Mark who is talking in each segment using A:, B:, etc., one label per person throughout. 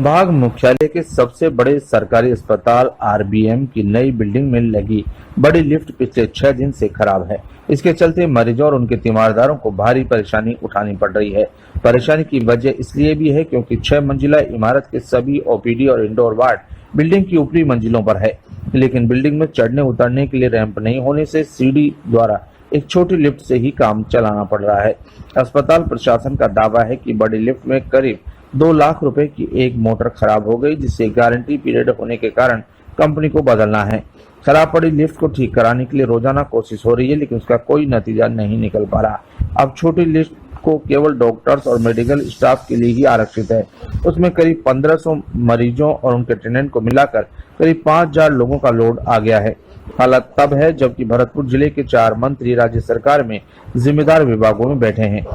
A: संभाग मुख्यालय के सबसे बड़े सरकारी अस्पताल आरबीएम की नई बिल्डिंग में लगी बड़ी लिफ्ट पिछले 6 दिन से खराब है। इसके चलते मरीजों और उनके तीमारदारों को भारी परेशानी उठानी पड़ रही है। परेशानी की वजह इसलिए भी है क्योंकि 6 मंजिला इमारत के सभी ओपीडी और इंडोर वार्ड बिल्डिंग की ऊपरी मंजिलों पर है, लेकिन बिल्डिंग में चढ़ने उतरने के लिए रैंप नहीं होने से सीढ़ी द्वारा एक छोटी लिफ्ट से ही काम चलाना पड़ रहा है। अस्पताल प्रशासन का दावा है कि बड़ी लिफ्ट में करीब 2 लाख रुपए की एक मोटर खराब हो गई, जिससे गारंटी पीरियड होने के कारण कंपनी को बदलना है। खराब पड़ी लिफ्ट को ठीक कराने के लिए रोजाना कोशिश हो रही है, लेकिन उसका कोई नतीजा नहीं निकल पा रहा। अब छोटी लिफ्ट को केवल डॉक्टर्स और मेडिकल स्टाफ के लिए ही आरक्षित है। उसमें करीब 1500 मरीजों और उनके अटेंडेंट को मिलाकर करीब 5000 लोगों का लोड आ गया है। हालात तब है जबकि भरतपुर जिले के 4 मंत्री राज्य सरकार में जिम्मेदार विभागों में बैठे हैं।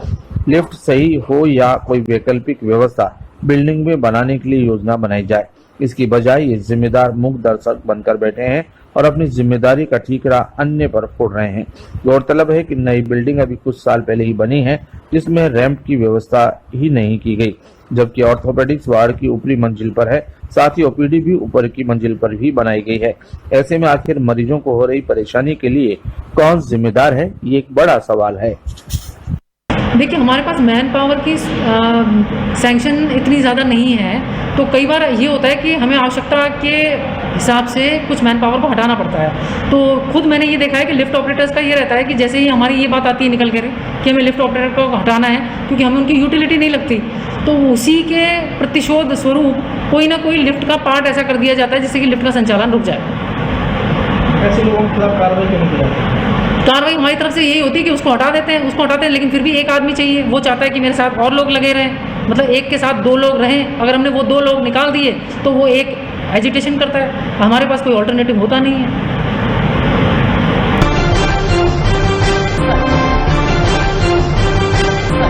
A: लिफ्ट सही हो या कोई वैकल्पिक व्यवस्था बिल्डिंग में बनाने के लिए योजना बनाई जाए, इसकी बजाय ये जिम्मेदार मूक दर्शक बनकर बैठे हैं और अपनी जिम्मेदारी का ठीकरा अन्य पर फोड़ रहे हैं। गौरतलब है कि नई बिल्डिंग अभी कुछ साल पहले ही बनी है, जिसमें रैंप की व्यवस्था ही नहीं की गई, जबकि ऑर्थोपेडिक्स वार्ड की ऊपरी मंजिल पर है, साथ ही ओपीडी भी ऊपर की मंजिल पर भी बनाई गई है। ऐसे में आखिर मरीजों को हो रही परेशानी के लिए कौन जिम्मेदार है, ये एक बड़ा सवाल है।
B: देखिए, हमारे पास मैन पावर की सैंक्शन इतनी ज़्यादा नहीं है, तो कई बार ये होता है कि हमें आवश्यकता के हिसाब से कुछ मैन पावर को हटाना पड़ता है। तो खुद मैंने ये देखा है कि लिफ्ट ऑपरेटर्स का ये रहता है कि जैसे ही हमारी ये बात आती है निकल कर कि हमें लिफ्ट ऑपरेटर को हटाना है क्योंकि हमें उनकी यूटिलिटी नहीं लगती, तो उसी के प्रतिशोध स्वरूप कोई ना कोई लिफ्ट का पार्ट ऐसा कर दिया जाता है जिससे कि लिफ्ट का संचालन रुक जाए।
C: ऐसे लोगों के खिलाफ कार्रवाई क्यों नहीं की जाती?
B: कार्रवाई हमारी तरफ से यही होती है कि उसको हटाते हैं, लेकिन फिर भी एक आदमी चाहिए। वो चाहता है कि मेरे साथ और लोग लगे रहें, मतलब एक के साथ 2 लोग रहें। अगर हमने वो 2 लोग निकाल दिए तो वो एक एजिटेशन करता है, हमारे पास कोई ऑल्टरनेटिव होता नहीं है।